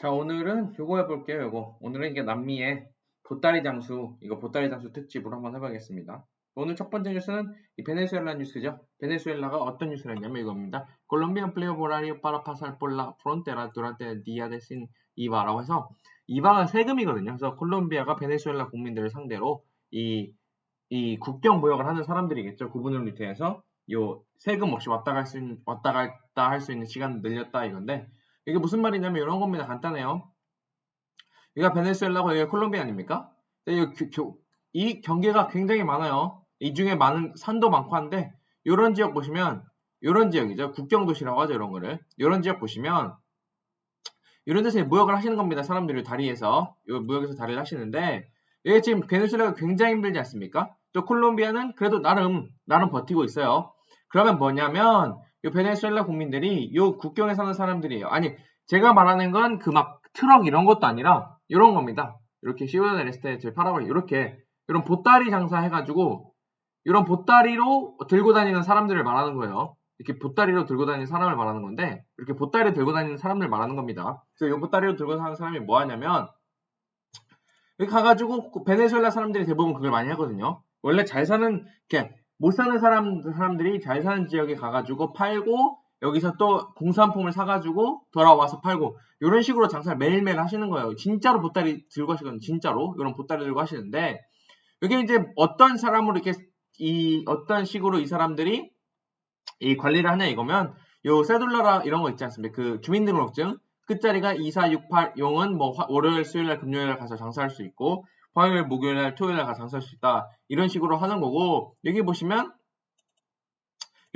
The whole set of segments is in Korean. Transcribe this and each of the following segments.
자, 오늘은 요거 해볼게요, 요거. 오늘은 이게 남미의 보따리 장수, 이거 보따리 장수 특집으로 한번 해보겠습니다. 오늘 첫 번째 뉴스는 이 베네수엘라 뉴스죠. 베네수엘라가 어떤 뉴스를 했냐면 이겁니다. 콜롬비안 플레이어 보라리오 파라 파살 볼라 프론테라 두란테 디아데신 이바라고 해서 이바가 세금이거든요. 그래서 콜롬비아가 베네수엘라 국민들을 상대로 이 국경 무역을 하는 사람들이겠죠. 그분을 밑에서 요 세금 없이 왔다 갔다 할 수 있는 시간을 늘렸다 이건데 이게 무슨 말이냐면 이런 겁니다. 간단해요. 여기가 베네수엘라고 여기가 콜롬비아 아닙니까? 이 경계가 굉장히 많아요. 이 중에 많은 산도 많고 한데 이런 지역 보시면 이런 지역이죠. 국경 도시라고 하죠. 이런 거를. 이런 지역 보시면 이런 데서 무역을 하시는 겁니다. 사람들이 다리에서 무역에서 다리를 하시는데 이게 지금 베네수엘라가 굉장히 힘들지 않습니까? 또 콜롬비아는 그래도 나름 버티고 있어요. 그러면 뭐냐면 이 베네수엘라 국민들이 이 국경에 사는 사람들이에요. 아니 제가 말하는 건 그 막 트럭 이런 것도 아니라 이런 겁니다. 이렇게 시우다데레스테 제 파라과이 이렇게 이런 보따리 장사 해가지고 이런 보따리로 들고 다니는 사람들을 말하는 거예요. 이렇게 보따리로 들고 다니는 사람을 말하는 건데 이렇게 보따리 들고 다니는 사람들 말하는 겁니다. 그래서 이 보따리로 들고 다니는 사람이 뭐 하냐면 여기 가가지고 베네수엘라 사람들이 대부분 그걸 많이 하거든요. 원래 잘 사는 이렇게 못 사는 사람들이 잘 사는 지역에 가가지고 팔고 여기서 또 공산품을 사가지고 돌아와서 팔고 이런 식으로 장사를 매일매일 하시는 거예요. 진짜로 보따리 들고 하시거든요. 진짜로 이런 보따리 들고 하시는데 이게 이제 어떤 사람으로 이렇게 어떤 식으로 이 사람들이 이 관리를 하냐 이거면 요 세둘라라 이런 거 있지 않습니까? 그 주민등록증 끝자리가 2468용은 뭐 월요일, 수요일, 금요일 가서 장사할 수 있고 화요일, 목요일, 토요일 가서 장사할 수 있다. 이런 식으로 하는 거고 여기 보시면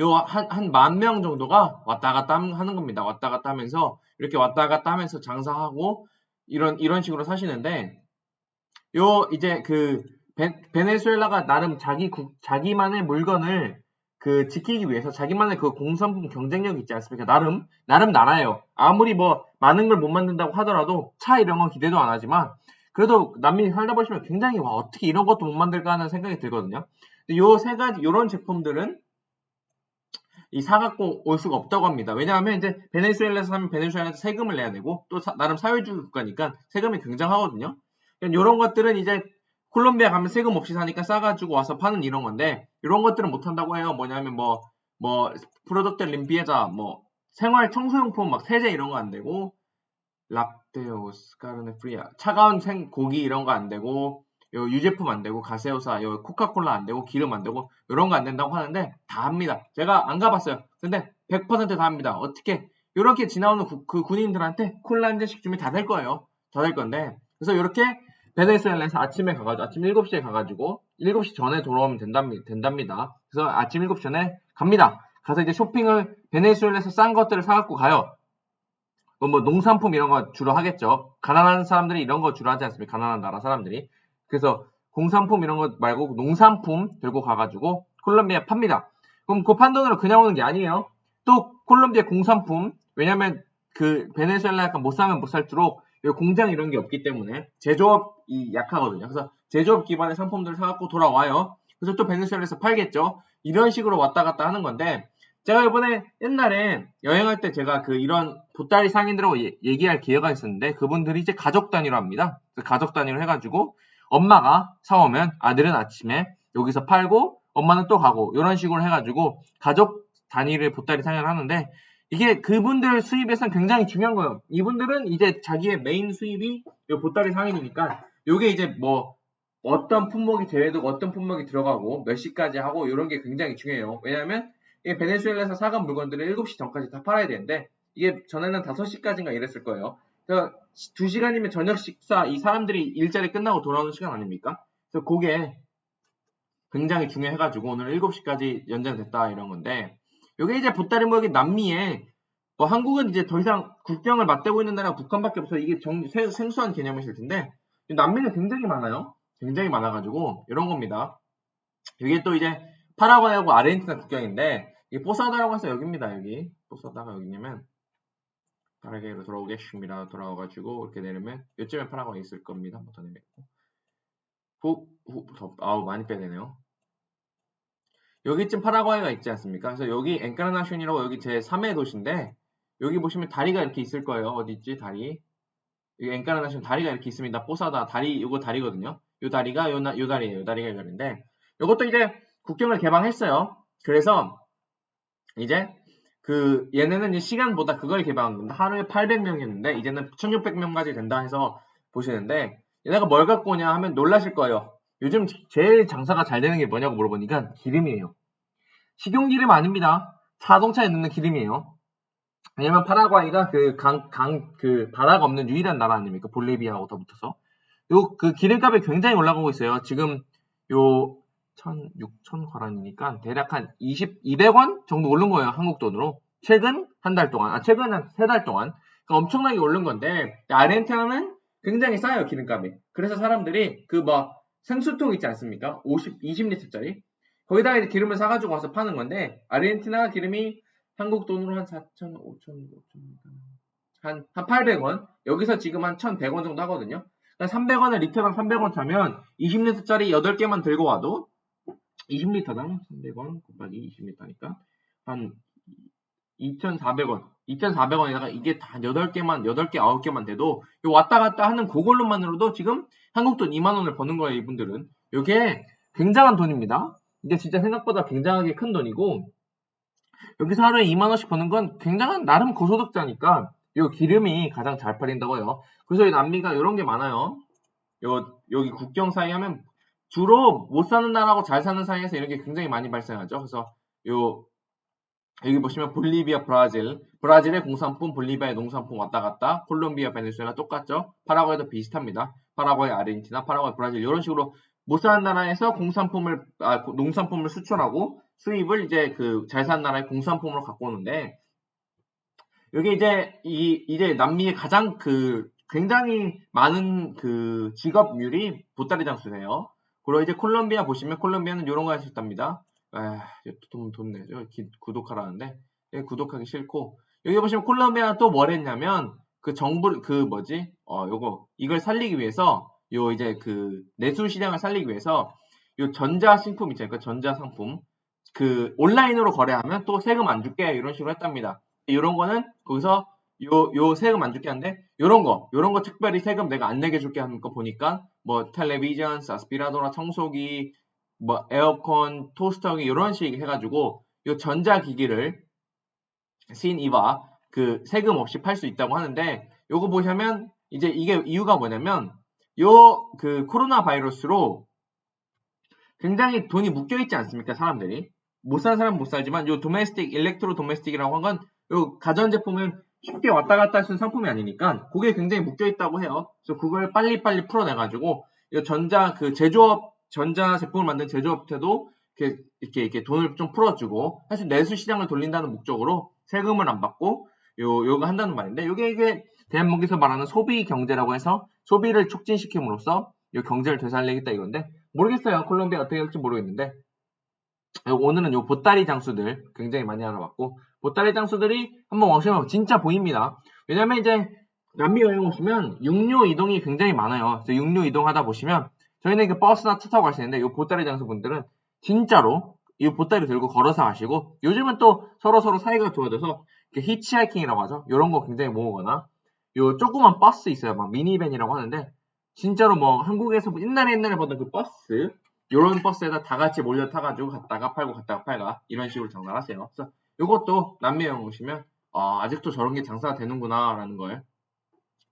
요 한 만 명 정도가 왔다 갔다 하는 겁니다. 왔다 갔다 하면서 이렇게 왔다 갔다 하면서 장사하고 이런 식으로 사시는데 요 이제 그 베네수엘라가 나름 자기만의 물건을 그 지키기 위해서 자기만의 그 공산품 경쟁력 있지 않습니까? 나름 나라예요. 아무리 뭐 많은 걸 못 만든다고 하더라도 차 이런 건 기대도 안 하지만 그래도 남미 살다 보시면 굉장히 와 어떻게 이런 것도 못 만들까 하는 생각이 들거든요. 요 세 가지 요런 제품들은 이 사갖고 올 수가 없다고 합니다. 왜냐하면 이제 베네수엘라에서 사면 베네수엘라에서 세금을 내야 되고 또 나름 사회주의 국가니까 세금이 굉장하거든요. 이런 것들은 이제 콜롬비아 가면 세금 없이 사니까 싸가지고 와서 파는 이런 건데 이런 것들은 못 한다고 해요. 뭐냐면 뭐 프로덕트 림피에자 뭐 생활 청소용품 막 세제 이런 거 안 되고 랍테오스 카르네 프리아 차가운 고기 이런 거 안 되고 요 유제품 안 되고 가세오사 요 코카콜라 안 되고 기름 안 되고 이런 거 안 된다고 하는데 다 합니다. 제가 안 가봤어요. 근데 100%다 합니다. 어떻게 이렇게 지나오는 그 군인들한테 콜라 한 잔씩 주면 다 될 거예요. 다 될 건데 그래서 이렇게 베네수엘라에서 아침에 가가지고 아침 7시에 가가지고 7시 전에 돌아오면 된답니다. 그래서 아침 7시 전에 갑니다. 가서 이제 쇼핑을 베네수엘라에서 싼 것들을 사갖고 가요. 뭐 농산품 이런 거 주로 하겠죠. 가난한 사람들이 이런 거 주로 하지 않습니까? 가난한 나라 사람들이. 그래서 공산품 이런 거 말고 농산품 들고 가가지고 콜롬비아에 팝니다. 그럼 그 판돈으로 그냥 오는 게 아니에요. 또 콜롬비아 공산품 왜냐면 그 베네수엘라 약간 못 사면 못 살도록 공장 이런 게 없기 때문에 제조업이 약하거든요. 그래서 제조업 기반의 상품들을 사갖고 돌아와요. 그래서 또 베네수엘라에서 팔겠죠. 이런 식으로 왔다 갔다 하는 건데 제가 이번에 옛날에 여행할 때 제가 그 이런 보따리 상인들하고 얘기할 기회가 있었는데 그분들이 이제 가족 단위로 합니다. 가족 단위로 해가지고 엄마가 사오면 아들은 아침에 여기서 팔고 엄마는 또 가고 이런 식으로 해가지고 가족 단위를 보따리 상인을 하는데 이게 그분들 수입에선 굉장히 중요한 거예요. 이분들은 이제 자기의 메인 수입이 이 보따리 상인이니까 이게 이제 뭐 어떤 품목이 제외되고 어떤 품목이 들어가고 몇 시까지 하고 이런 게 굉장히 중요해요. 왜냐하면 이 베네수엘라에서 사간 물건들을 7시 전까지 다 팔아야 되는데 이게 전에는 5시까지인가 이랬을 거예요. 그러니까 2시간이면 저녁 식사 이 사람들이 일자리 끝나고 돌아오는 시간 아닙니까? 그래서 그게 굉장히 중요해가지고 오늘 7시까지 연장됐다 이런 건데 이게 이제 보따리 무역이 남미에 뭐 한국은 이제 더 이상 국경을 맞대고 있는 나라가 북한밖에 없어서 이게 생소한 개념이실 텐데 남미는 굉장히 많아요. 굉장히 많아가지고 이런 겁니다. 이게 또 이제 파라과이하고 아르헨티나 국경인데 이 포사다라고 해서 여기입니다. 여기 포사다가 여기냐면 파라과이로 돌아오겠습니다. 돌아와가지고 이렇게 내리면 요쯤에 파라과이 있을 겁니다. 더 내렸고 아우 많이 빼야 되네요. 여기쯤 파라과이가 있지 않습니까? 그래서 여기 엔카르나숑이라고 여기 제 3회 도시인데 여기 보시면 다리가 이렇게 있을 거예요. 어디 있지 다리? 이 엔카르나시온 다리가 이렇게 있습니다. 포사다 다리, 요거 다리거든요. 요 다리가 요 다리예요. 요 다리가 이 다리인데 요것도 이제 국경을 개방했어요. 그래서 이제 그 얘네는 이제 시간보다 그걸 개방한 겁니다. 하루에 800명이었는데 이제는 1600명까지 된다 해서 보시는데 얘네가 뭘 갖고 오냐 하면 놀라실 거예요. 요즘 제일 장사가 잘 되는 게 뭐냐고 물어보니까 기름이에요. 식용기름 아닙니다. 자동차에 넣는 기름이에요. 왜냐면 파라과이가 그 바다가 없는 유일한 나라 아닙니까? 볼리비아하고 더 붙어서. 요 그 기름값이 굉장히 올라가고 있어요. 지금 요 6천 과란이니까 대략 한 200원 정도 오른 거예요. 한국 돈으로. 최근 한 달 동안. 최근 한 3달 동안. 그러니까 엄청나게 오른 건데 아르헨티나는 굉장히 싸요. 기름값이. 그래서 사람들이 그 뭐 생수통 있지 않습니까? 20리터짜리. 거기다가 이제 기름을 사가지고 와서 파는 건데 아르헨티나 기름이 한국 돈으로 한 4천, 5천, 한 800원. 여기서 지금 한 1,100원 정도 하거든요. 그러니까 300원을 리터당 300원 차면 20리터짜리 8개만 들고 와도 20리터당 300원 곱하기 20리터니까 한 2,400원. 2,400원에다가 이게 다 8개, 9개만 돼도 요 왔다 갔다 하는 그걸로만으로도 지금 한국 돈 2만 원을 버는 거예요, 이분들은. 이게 굉장한 돈입니다. 이게 진짜 생각보다 굉장하게 큰 돈이고 여기서 하루에 2만 원씩 버는 건 굉장한 나름 고소득자니까 요 기름이 가장 잘 팔린다고 해요. 그래서 이 남미가 이런 게 많아요. 여기 국경 사이 하면 주로 못 사는 나라하고 잘 사는 사이에서 이런 게 굉장히 많이 발생하죠. 그래서 여기 보시면 볼리비아, 브라질의 공산품, 볼리비아의 농산품 왔다 갔다, 콜롬비아, 베네수엘라 똑같죠. 파라과이도 비슷합니다. 파라과이, 아르헨티나, 파라과이, 브라질 이런 식으로 못 사는 나라에서 농산품을 수출하고 수입을 이제 그 잘 사는 나라의 공산품으로 갖고 오는데 여기 이제 남미의 가장 굉장히 많은 그 직업률이 보따리 장수세요. 그리고 이제 콜롬비아 보시면 콜롬비아는 이런 거 할 수 있답니다. 돈 내죠. 구독하라는데 구독하기 싫고 여기 보시면 콜롬비아 또 뭘 했냐면 그 정부 이걸 살리기 위해서 이제 그 내수 시장을 살리기 위해서 요 전자 신품 있잖아요. 그 전자 상품 그 온라인으로 거래하면 또 세금 안 줄게 이런 식으로 했답니다. 이런 거는 거기서 요 세금 안 줄게 하는데 요런 거 특별히 세금 내가 안 내게 줄게 하는 거 보니까 뭐 텔레비전, 아스피라도나 청소기, 뭐 에어컨, 토스터기 이런 식 해가지고 요 전자기기를 신이와 그 세금 없이 팔 수 있다고 하는데 요거 보시면 이제 이게 이유가 뭐냐면 요 그 코로나 바이러스로 굉장히 돈이 묶여 있지 않습니까 사람들이 못 사는 사람은 못 살지만 요 일렉트로 도메스틱이라고 한 건 요 가전제품은 쉽게 왔다 갔다 할 수 있는 상품이 아니니까 그게 굉장히 묶여 있다고 해요. 그래서 그걸 빨리빨리 풀어내가지고 요 전자 제품을 만든 제조업체도 이렇게 돈을 좀 풀어주고 사실 내수 시장을 돌린다는 목적으로 세금을 안 받고 요거 한다는 말인데 이게 대한민국에서 말하는 소비 경제라고 해서 소비를 촉진시킴으로써 요 경제를 되살리겠다 이건데 모르겠어요. 콜롬비아 어떻게 할지 모르겠는데 오늘은 요 보따리 장수들 굉장히 많이 알아봤고 보따리 장수들이 한번 오시면 진짜 보입니다. 왜냐면 이제 남미 여행 오시면 육류 이동이 굉장히 많아요. 그래서 육류 이동하다 보시면 저희는 그 버스나 차 타고 갈 수 있는데 요 보따리 장수분들은 진짜로 이 보따리 들고 걸어서 가시고 요즘은 또 서로 사이가 좋아져서 히치하이킹이라고 하죠. 요런 거 굉장히 모으거나 요 조그만 버스 있어요. 막 미니밴이라고 하는데 진짜로 뭐 한국에서 옛날에 보던 그 버스 요런 버스에다 다 같이 몰려 타가지고 갔다가 팔고 갔다가 팔가 이런 식으로 장사를 하세요. 그래서 요것도 남미 여행 오시면 아직도 저런 게 장사가 되는구나 라는 걸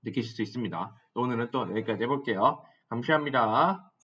느끼실 수 있습니다. 오늘은 또 여기까지 해볼게요. 감사합니다.